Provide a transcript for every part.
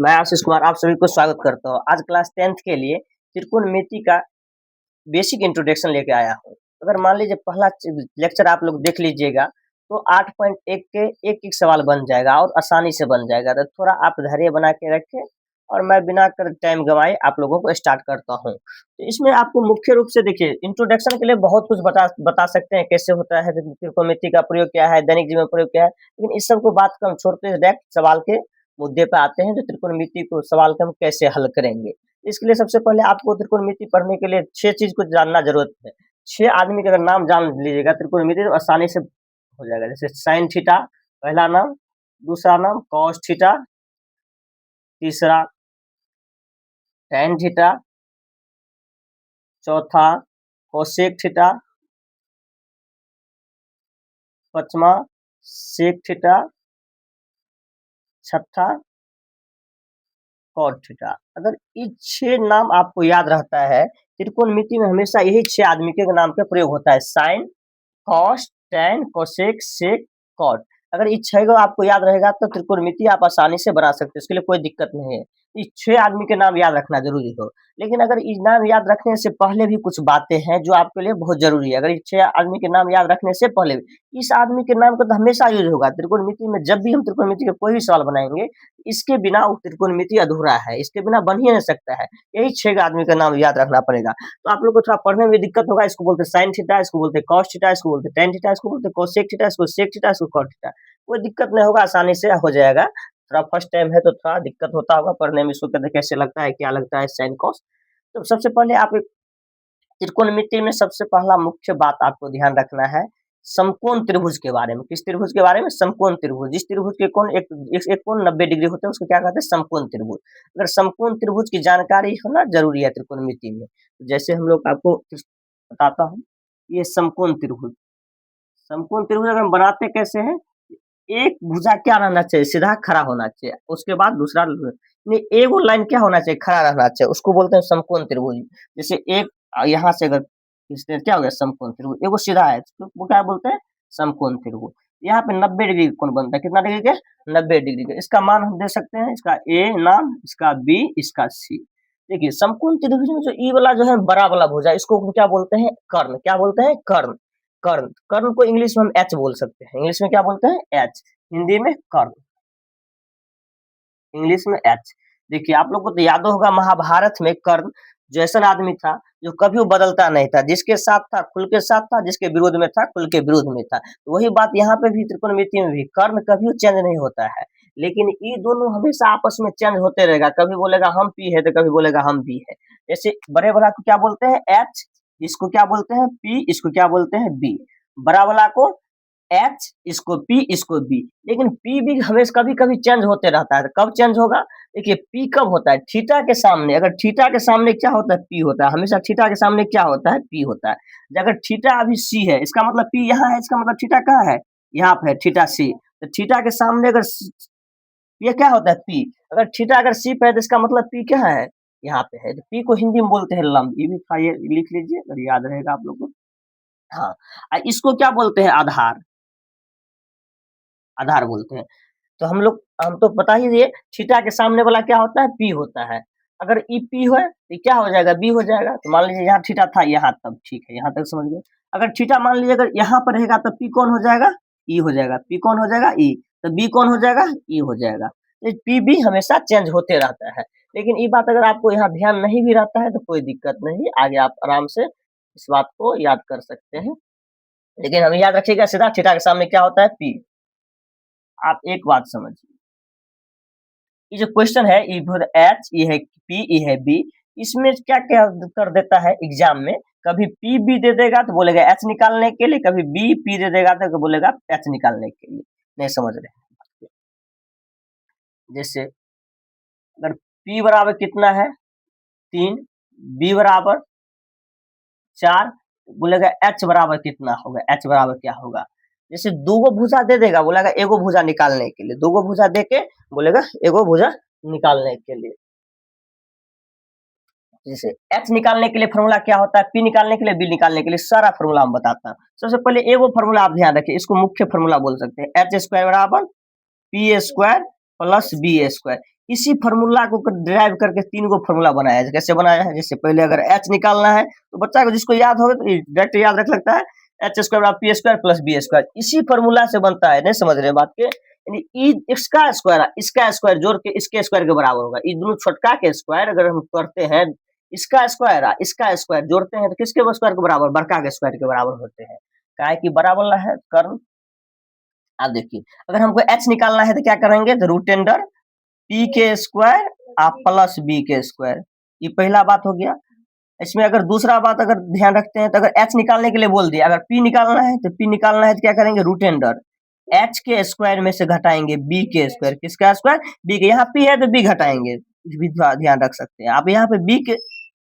मैं आशीष कुमार आप सभी को स्वागत करता हूँ। आज क्लास 10th के लिए त्रिकोणमिति का बेसिक इंट्रोडक्शन लेके आया हूँ। अगर मान लीजिए पहला लेक्चर आप लोग देख लीजिएगा तो 8.1 के एक-एक सवाल बन जाएगा और आसानी से बन जाएगा। तो थोड़ा आप धैर्य बना के रखें और मैं बिना कर टाइम गंवाए आप लोगों को स्टार्ट करता हूँ। तो इसमें आपको मुख्य रूप से देखिए इंट्रोडक्शन के लिए बहुत कुछ बता सकते हैं, कैसे होता है त्रिकोणमिति का प्रयोग क्या है, दैनिक जीवन में प्रयोग क्या है, लेकिन इस सब को बात को हम छोड़ते हैं, डायरेक्ट सवाल के मुद्दे पे आते हैं, जो त्रिकोणमिति को सवाल को हम कैसे हल करेंगे। इसके लिए सबसे पहले आपको त्रिकोणमिति पढ़ने के लिए 6 चीज को जानना जरूरत है। 6 आदमी का अगर नाम जान लीजिएगा त्रिकोणमिति तो आसानी से हो जाएगा। जैसे साइन थीटा पहला नाम, दूसरा नाम कॉस थीटा, तीसरा टैन थीटा, चौथा कोसेक थीटा, पांचवा सेक थीटा, छठा कॉट थीटा। अगर ये 6 नाम आपको याद रहता है, त्रिकोणमिति में हमेशा यही 6 आदमी के नाम का प्रयोग होता है, साइन, कॉस, टैन, कोसेक, सेक, कॉट। अगर ये 6 को आपको याद रहेगा तो त्रिकोणमिति आप आसानी से बना सकते हैं, इसके लिए कोई दिक्कत नहीं है। ये 6 आदमी के नाम याद रखना जरूरी हो, लेकिन अगर ये नाम याद रखने से पहले भी कुछ बातें हैं जो आपके लिए बहुत जरूरी है। अगर ये 6 आदमी के नाम याद रखने से पहले भी इस आदमी के नाम का तो हमेशा यूज होगा त्रिकोणमिति में। जब भी हम त्रिकोणमिति का कोई भी सवाल बनाएंगे, इसके बिना वो त्रिकोणमिति अधूरा है, इसके बिना बन ही नहीं सकता है। यही 6 आदमी का नाम याद रखना पड़ेगा। तो आप लोग को थोड़ा पढ़ने में दिक्कत होगा। इसको बोलते हैं साइन थीटा, इसको बोलते हैं कॉस थीटा, इसको बोलते हैं टैन थीटा, इसको बोलते हैं कोसेक थीटा, इसको सेक थीटा, इसको कॉट थीटा। कोई दिक्कत नहीं होगा, आसानी से हो जाएगा। थोड़ा फर्स्ट टाइम है तो थोड़ा दिक्कत होता होगा पढ़ने में, इसको कहते कैसे लगता है, क्या लगता है साइन कॉस। तो सबसे पहले आप त्रिकोणमिति में सबसे पहला मुख्य बात आपको ध्यान रखना है समकोण त्रिभुज के बारे में। किस त्रिभुज के बारे में? समकोण त्रिभुज। जिस त्रिभुज के कोण एक कोण 90 डिग्री होते हैं उसको क्या कहते हैं? समकोण त्रिभुज। अगर समकोण त्रिभुज की जानकारी होना जरूरी है त्रिकोणमिति में। जैसे हम लोग आपको बताता हूँ, ये समकोण त्रिभुज। समकोण त्रिभुज अगर हम बनाते कैसे हैं, एक भुजा क्या रहना चाहिए? सीधा खड़ा होना चाहिए। उसके बाद दूसरा नहीं, एक लाइन क्या होना चाहिए? खड़ा रहना चाहिए। उसको बोलते हैं समकोण त्रिभुज। जैसे एक यहाँ से अगर इसने क्या हो गया? समकोण त्रिभुज। एगो सीधा है तो वो क्या बोलते हैं? समकोण त्रिभुज। यहाँ पे 90 डिग्री कोण बनता है। कितना डिग्री के? 90 डिग्री के। इसका मान हम दे सकते हैं, इसका ए नाम, इसका बी, इसका सी। देखिए समकोण त्रिभुज में जो ई वाला जो है बड़ा वाला भुजा, इसको क्या बोलते हैं? कर्ण। क्या बोलते हैं? कर्ण। कर्ण। कर्ण को इंग्लिश में हम एच बोल सकते हैं। इंग्लिश में क्या बोलते हैं? एच। हिंदी में कर्ण, इंग्लिश में एच। देखिए आप लोग को तो याद होगा महाभारत में कर्ण जैसा आदमी था जो कभी वो बदलता नहीं था, जिसके साथ था खुल के साथ था, जिसके विरोध में था खुल के विरोध में था। तो वही बात यहाँ पे भी त्रिकोणमिति में भी कर्ण कभी चेंज नहीं होता है, लेकिन ये दोनों हमेशा आपस में चेंज होते रहेगा। कभी बोलेगा हम पी है तो कभी बोलेगा हम बी है। जैसे बड़े वाला को क्या बोलते हैं? एच। इसको क्या बोलते हैं? पी। इसको क्या बोलते हैं? बी। बड़ा वाला को एच, इसको पी, इसको बी। लेकिन पी भी हमेशा कभी कभी चेंज होते रहता है। कब चेंज होगा? देखिए पी कब होता है? थीटा के सामने। अगर थीटा के सामने क्या होता है? पी होता है। हमेशा थीटा के सामने क्या होता है? पी होता है। अगर थीटा अभी सी है, इसका मतलब पी यहाँ है, इसका मतलब थीटा कहाँ है? यहाँ पे है, थीटा सी। तो थीटा के सामने अगर ये क्या होता है? पी। अगर थीटा अगर सी पे है तो इसका मतलब पी क्या है? यहाँ पे है। तो पी को हिंदी में बोलते हैं लंब। ये भी था, ये लिख लीजिए अगर याद रहेगा आप लोग को। हाँ, इसको क्या बोलते हैं? आधार। आधार बोलते हैं। तो हम तो बता ही दिए थीटा के सामने वाला क्या होता है? पी होता है। अगर ई पी है तो क्या हो जाएगा? बी हो जाएगा। तो मान लीजिए यहाँ थीटा था, यहाँ तब ठीक है, यहाँ तक समझ गए। अगर थीटा मान लीजिए अगर यहाँ पर रहेगा तो पी कौन हो जाएगा? ई हो जाएगा। पी कौन हो जाएगा? ई। तो बी कौन हो जाएगा? ई हो जाएगा। तो पी भी हमेशा चेंज होते रहता है। लेकिन ये बात अगर आपको यहाँ ध्यान नहीं भी रहता है तो कोई दिक्कत नहीं, आगे आप आराम से इस बात को याद कर सकते हैं। लेकिन हमें याद रखिएगा सीधा थीटा के सामने क्या होता है? पी। आप एक बात समझिए, ये जो क्वेश्चन है इधर एच, ये है पी, ये है बी, इसमें क्या क्या कर देता है एग्जाम में? कभी पी बी दे देगा तो बोलेगा एच निकालने के लिए, कभी बी पी दे देगा तो बोलेगा एच निकालने के लिए। नहीं समझ रहे? जैसे अगर पी बराबर कितना है? 3, बी बराबर 4, बोलेगा एच बराबर कितना होगा? एच बराबर क्या होगा? जैसे दो गो भुजा दे देगा, बोलेगा एगो भुजा निकालने के लिए। दो गो भुजा दे के बोलेगा एगो भुजा निकालने के लिए। जैसे एच निकालने के लिए फॉर्मूला क्या होता है? पी निकालने के लिए, बी निकालने के लिए, सारा फॉर्मूला हम बताता हूँ। सबसे पहले एगो फॉर्मूला आप ध्यान रखिए, इसको मुख्य फॉर्मूला बोल सकते हैं। एच स्क्वायर बराबर p square plus b square. इसी फार्मूला को डिराइव करके 3 गो फार्मूला बनाया है। कैसे बनाया है? जैसे पहले अगर h निकालना है तो बच्चा को जिसको याद होगा तो डायरेक्ट याद रख लगता है, h स्क्वायर बराबर p square plus b square. इसी फार्मूला से बनता है। नहीं समझ रहे बात के? यानी ई इसका स्क्वायर जोड़ के इसके स्क्वायर के बराबर होगा। ये दोनों छोटका के स्क्वायर अगर हम करते हैं, इसका स्क्वायर जोड़ते हैं तो किसके स्क्वायर के बराबर? बड़का के स्क्वायर के बराबर होते हैं। काहे कि बड़ा बोलना है कर्म। आप देखिए, अगर हमको h निकालना है तो क्या करेंगे? तो रूट अंडर p के स्क्वायर प्लस b के स्क्वायर। ये पहला बात हो गया। इसमें अगर दूसरा बात अगर ध्यान रखते हैं तो अगर h निकालने के लिए बोल दिया, अगर p निकालना है तो क्या करेंगे? रूट अंडर h के स्क्वायर में से घटाएंगे b के स्क्वायर। किसका स्क्वायर? b के। यहाँ p है तो b घटाएंगे, भी ध्यान रख सकते हैं आप। यहाँ पे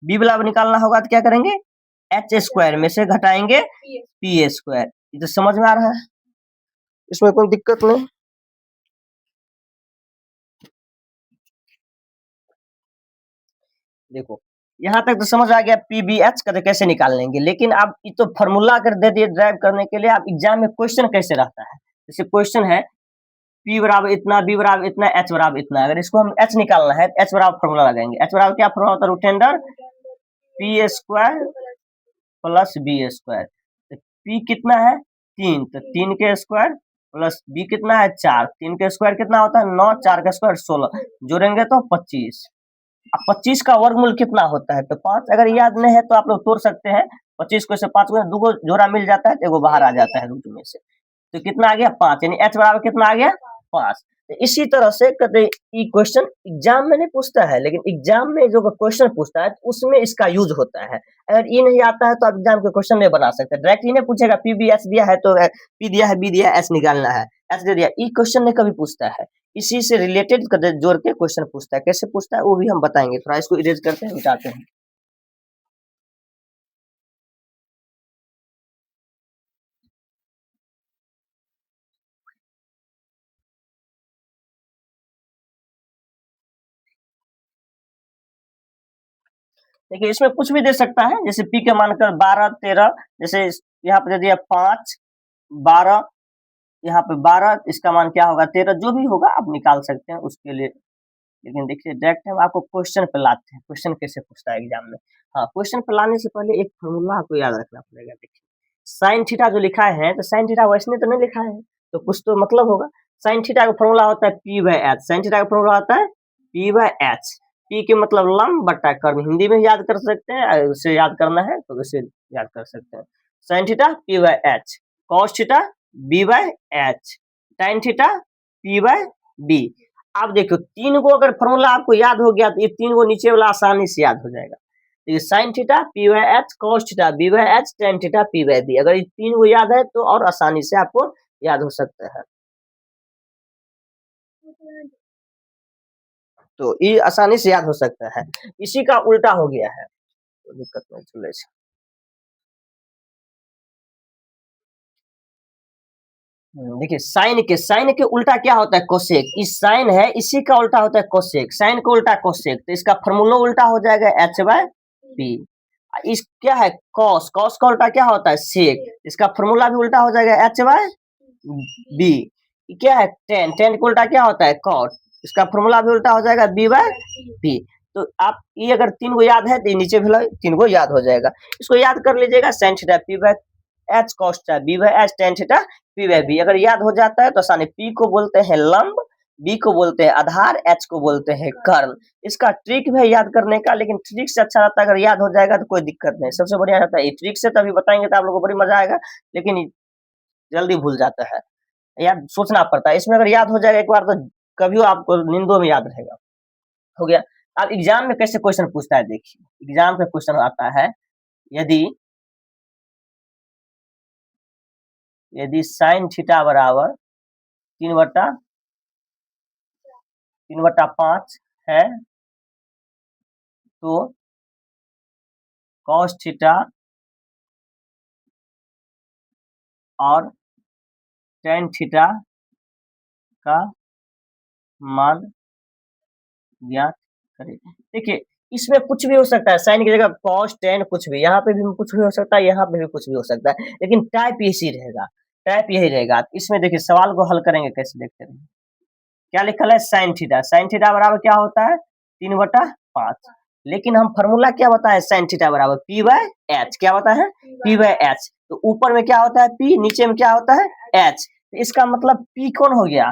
b वाला निकालना होगा तो क्या करेंगे? h स्क्वायर में से घटाएंगे p स्क्वायर। ये तो समझ में आ रहा है, इसमें कोई दिक्कत नहीं। देखो यहाँ तक तो समझ आ गया पीबीएच का कैसे निकाल लेंगे। लेकिन आप ये तो फार्मूला कर दे दिए ड्राइव करने के लिए, आप एग्जाम में क्वेश्चन कैसे रहता है? जैसे क्वेश्चन है P बराबर इतना, B बराबर इतना, H बराबर इतना। अगर इसको हम H निकालना है, H बराबर फार्मूला लगाएंगे। H बराबर क्या फार्मूला होता है? Root under P square plus B square. तो P कितना है? 3, तो 3 के स्क्वायर प्लस B कितना है? 4। 3 के स्क्वायर कितना होता है? 9, 4 का स्क्वायर 16, जोड़ेंगे तो 25। अब 25 का वर्गमूल कितना होता है? तो 5। अगर याद नहीं है तो आप लोग तोड़ सकते हैं। 25 को से 5 को 2 जोड़ा मिल जाता है तो एगो बाहर आ जाता है रूट में से। तो कितना आ गया? 5। यानी h बराबर कितना आ गया? 5। तो इसी तरह से कहते ये क्वेश्चन एग्जाम में नहीं पूछता है, लेकिन एग्जाम में जो क्वेश्चन पूछता है तो उसमें इसका यूज होता है। अगर ये नहीं आता है तो आप एग्जाम के क्वेश्चन नहीं बना सकते। डायरेक्ट ही नहीं पूछेगा पीबीएच दिया है तो p दिया है, b दिया है, h निकालना है, h दे दिया। ये क्वेश्चन नहीं कभी पूछता है। इसी से रिलेटेड जोड़ के क्वेश्चन पूछता है। कैसे पूछता है वो भी हम बताएंगे। थोड़ा इसको इरेज करते हैं, मिटाते हैं। देखिए इसमें कुछ भी दे सकता है। जैसे p के मानकर 12, 13, जैसे यहाँ पे दे दिया 5, 12, यहाँ पे 12, इसका मान क्या होगा? 13, जो भी होगा आप निकाल सकते हैं उसके लिए। लेकिन देखिए डायरेक्ट हम आपको क्वेश्चन पे लाते हैं, क्वेश्चन कैसे पूछता है एग्जाम में। हाँ, क्वेश्चन पे लाने से पहले एक फॉर्मूला आपको याद रखना पड़ेगा। देखिए साइन थीटा जो लिखा है तो साइन थीटा वैसे तो नहीं लिखा है, तो कुछ तो मतलब होगा। साइन थीटा का फॉर्मूला होता है p by H. Sine theta का फॉर्मूला होता है पी बाय एच। पी के मतलब लंब बटा कर्व। हिंदी में याद कर सकते हैं, उसे याद करना है तो उसे याद कर सकते हैं। Sine theta p by h, cos theta b by h, tan theta p by b. आप देखो 3 को अगर फॉर्मूला आपको याद हो गया तो ये 3 को नीचे वाला आसानी से याद हो जाएगा। देखिए sine theta p by h, cos theta b by h, tan theta p by b. अगर ये 3 को याद है तो और आसानी से आपको याद हो सकता है। तो ये आसानी से याद हो सकता है। इसी का उल्टा हो गया है तो दिक्कत नहीं चले। देखिए साइन के उल्टा क्या होता है? कोसेक। इस साइन है इसी का उल्टा होता है कोसेक। साइन का उल्टा कोसेक, तो इसका फॉर्मूला उल्टा हो जाएगा एच बाय पी। इस क्या है? कॉस। कॉस का उल्टा क्या होता है? सेक। इसका फॉर्मूला भी उल्टा हो जाएगा एच बाय बी। क्या है? टेन। टेन का उल्टा क्या होता है? कॉट। इसका फॉर्मूला भी उल्टा हो जाएगा बी बाय पी। तो आप ये अगर 3 को याद है तो नीचे भी 3 को याद हो जाएगा। इसको याद कर लीजिएगा। Sine theta p by h, cos theta b by h, tan theta p by b. अगर याद हो जाता है तो आसानी। पी को बोलते हैं लंब, बी को बोलते हैं आधार, एच को बोलते हैं कर्ण। इसका ट्रिक भी है याद करने का, लेकिन ट्रिक से अच्छा रहता है अगर याद हो जाएगा तो कोई दिक्कत नहीं। सबसे बढ़िया रहता है ट्रिक से, तो अभी बताएंगे तो आप लोगों को बड़ी मजा आएगा, लेकिन जल्दी भूल जाता है, याद सोचना पड़ता है। इसमें अगर याद हो जाएगा एक बार तो कभी आपको नींदों में याद रहेगा। हो गया। अब एग्जाम में कैसे क्वेश्चन पूछता है देखिए। एग्जाम में क्वेश्चन आता है यदि साइन थीटा बराबर 3/5 है तो कॉस थीटा और टेन थीटा का मान ज्ञात करें। देखिए इसमें कुछ भी हो सकता है। साइन की जगह कॉस, टेन, कुछ भी। यहाँ पे भी कुछ भी हो सकता है, यहाँ पे भी कुछ भी हो सकता है, लेकिन टाइप इसी रहेगा, टाइप यही रहेगा। इसमें देखिए सवाल को हल करेंगे कैसे, देखते हैं। क्या लिखल है साइन थीटा बराबर क्या होता है 3/5। लेकिन हम फॉर्मूला क्या बताए साइन थीटा बराबर पी बाय एच, क्या होता है पी बाय एच। तो ऊपर में क्या होता है पी, नीचे में क्या होता है एच, तो इसका मतलब पी कौन हो गया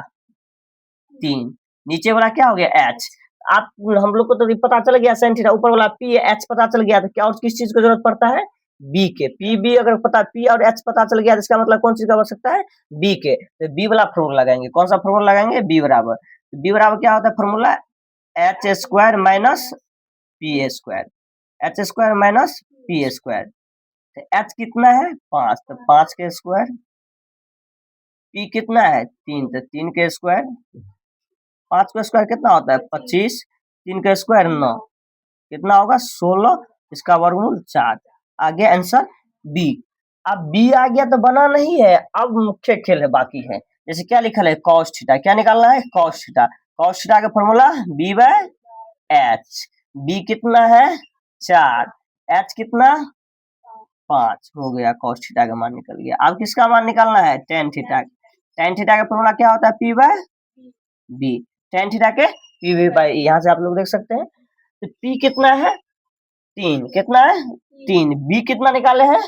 3, नीचे वाला क्या हो गया एच। आप हम लोग को तो पता चल गया साइन थीटा, ऊपर वाला पी एच पता चल गया, तो क्या और किस चीज की जरूरत पड़ता है बी के। पी बी अगर पता पी और एच पता चल गया तो इसका मतलब कौन चीज का आवश्यकता है बी के, तो बी वाला फॉर्मूला लगाएंगे। कौन सा फॉर्मूला लगाएंगे बी बराबर क्या होता है formula H square minus P square, H square minus P square. तो एच कितना है 5, तो 5 के स्क्वायर, पी कितना है 3, तो 3 के स्क्वायर, 5 का स्क्वायर कितना होता है 25, 3 का स्क्वायर 9, कितना होगा 16, इसका वर्गमूल 4। आ गया आंसर बी। अब बी आ गया तो बना नहीं है, अब मुख्य खेल है बाकी है। जैसे क्या लिखा है cos थीटा, क्या निकालना है cos थीटा। cos थीटा का formula b by h, b कितना है 4, एच कितना 5 हो गया, cos थीटा का मान निकल गया। अब किसका मान निकालना है tan थीटा। tan थीटा का फॉर्मूला क्या होता है p by b, tan theta के पी बी बाय, यहाँ से आप लोग देख सकते हैं। तो पी कितना है 3, कितना है 3, बी कितना निकाले हैं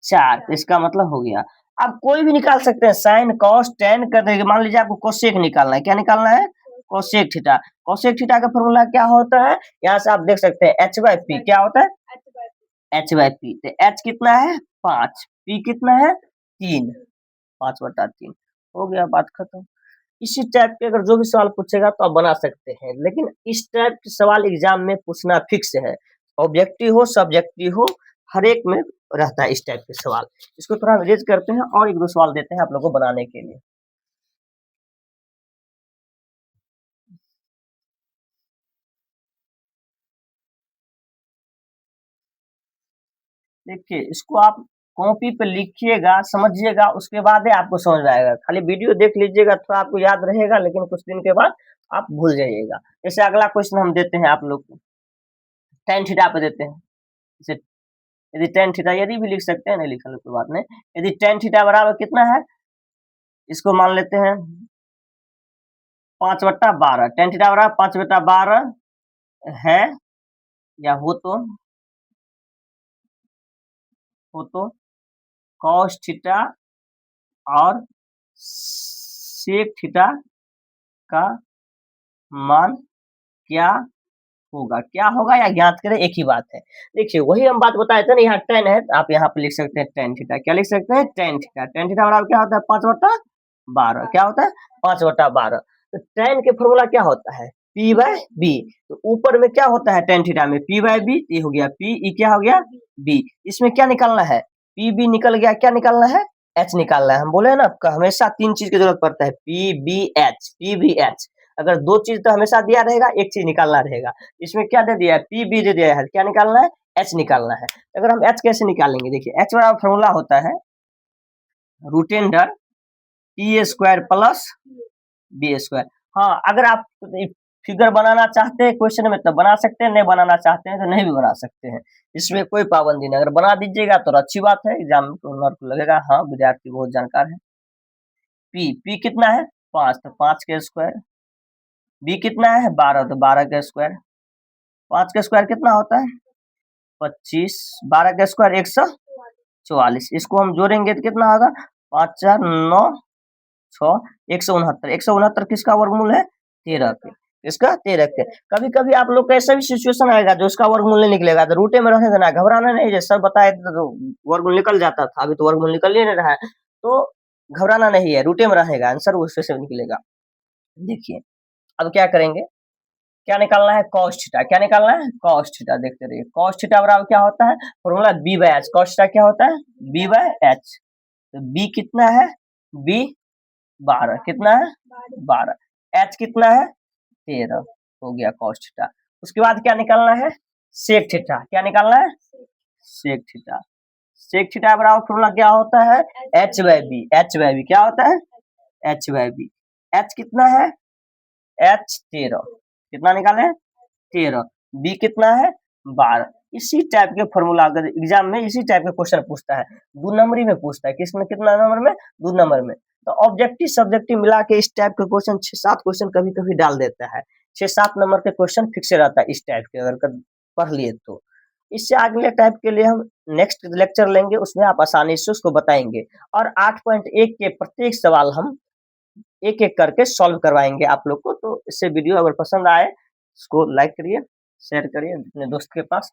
4, तो इसका मतलब हो गया। अब कोई भी निकाल सकते हैं साइन कॉस टेन कर देंगे। मान लीजिए आपको कोसेक निकालना है, क्या निकालना है कोसेक थीटा। कोसेक थीटा का फॉर्मूला क्या होता है, यहाँ से आप देख सकते हैं एच बाई पी, क्या होता है एच बाई पी। तो एच कितना है 5, पी कितना है 3, 5/3 हो गया, बात खत्म। इसी टाइप के अगर जो भी सवाल पूछेगा तो आप बना सकते हैं, लेकिन इस टाइप के सवाल एग्जाम में पूछना फिक्स है, ऑब्जेक्टिव हो सब्जेक्टिव हो हर एक में रहता है इस टाइप के सवाल। इसको थोड़ा रेज करते हैं और एक दो सवाल देते हैं आप लोगों को बनाने के लिए। देखिए इसको आप कॉपी पे लिखिएगा, समझिएगा, उसके बाद ही आपको समझ में आएगा। खाली वीडियो देख लीजिएगा तो आपको याद रहेगा, लेकिन कुछ दिन के बाद आप भूल जाइएगा। जैसे अगला क्वेश्चन हम देते हैं आप लोग को, tan थीटा पे देते हैं। जैसे यदि tan थीटा, यदि भी लिख सकते हैं, नहीं लिखा कोई बात नहीं। यदि tan थीटा बराबर कितना है, इसको मान लेते हैं 5/12, tan थीटा बराबर 5/12 है, या हो तो cos थीटा और sec थीटा का मान क्या होगा, क्या होगा या ज्ञात करें, एक ही बात है। देखिए वही हम बात बताए थे ना, यहाँ tan है तो आप यहाँ पे लिख सकते हैं tan थीटा। क्या लिख सकते हैं tan थीटा। tan थीटा बराबर क्या होता है 5/12, क्या होता है 5/12। तो tan के फॉर्मूला क्या होता है p बाय बी। तो ऊपर में क्या होता है tan थीटा में p बाय बी, ये हो गया p, ये क्या हो गया b। इसमें क्या निकालना है p b निकल गया, क्या निकालना है h निकालना है। हम बोले ना हमेशा 3 चीज की जरूरत पड़ता है p b h, p b h। अगर 2 चीज तो हमेशा दिया रहेगा, एक चीज निकालना रहेगा। इसमें क्या दे दिया है पी बी दे दिया है, क्या निकालना है एच निकालना है। अगर हम एच कैसे निकालेंगे, देखिए एच बराबर फॉर्मूला होता है root under t square plus b square. हाँ अगर आप फिगर बनाना चाहते हैं क्वेश्चन में तो बना सकते हैं, नहीं बनाना चाहते हैं तो नहीं भी बना सकते हैं, इसमें कोई पाबंदी नहीं। अगर बना दीजिएगा तो अच्छी बात है, एग्जाम में को लगेगा हाँ विद्यार्थी बहुत जानकार है। पी कितना है 5, तो 5 के स्क्वायर, बी कितना है 12, तो 12 के स्क्वायर, 5 का स्क्वायर कितना होता है 25, 12 का स्क्वायर 144। इसको हम जोड़ेंगे तो कितना होगा 5 4 9 6 169। 169 किसका वर्गमूल है 13 के, इसका 13 के। कभी कभी आप लोग का ऐसा भी सिचुएशन आएगा जो उसका वर्गमूल नहीं निकलेगा, तो रूटे में रहने देना, घबराना नहीं। जैसे सर बताए तो वर्गमूल निकल जाता था, अभी तो वर्गमूल निकल ही नहीं रहा है, तो घबराना नहीं है, रूटे में रहेगा आंसर उससे से निकलेगा। देखिए अब क्या करेंगे, क्या निकालना है cos थीटा, क्या निकालना है cos थीटा। देखते रहिए cos थीटा बराबर क्या होता है formula b by h। cos theta क्या होता है b बाय h। तो b कितना है b 12, कितना है 12, h कितना है 13, हो गया cos थीटा। उसके बाद क्या निकालना है sec थीटा, क्या निकालना है sec थीटा। sec थीटा बराबर फॉर्मूला क्या होता है h by b, h by b क्या होता है h बाय b। h कितना है h 13, कितना निकाले 13, बी कितना है 12। इसी टाइप के फॉर्मूला अगर एग्जाम में इसी टाइप के क्वेश्चन पूछता है, 2 नंबरी में पूछता है, किसमें कितना नंबर में 2 नंबर में। तो ऑब्जेक्टिव सब्जेक्टिव मिला के इस टाइप के क्वेश्चन 6-7 क्वेश्चन कभी-कभी डाल देता है। 6-7 नंबर के क्वेश्चन फिक्स रहता है इस टाइप के अगर पढ़ लिए तो। इससे अगले टाइप के लिए हम नेक्स्ट लेक्चर लेंगे, उसमें आप आसानी से उसको बताएँगे और 8.1 के प्रत्येक सवाल हम एक-एक करके सॉल्व करवाएँगे आप लोग को। तो इससे वीडियो अगर पसंद आए, इसको लाइक करिए, शेयर करिए अपने दोस्त के पास।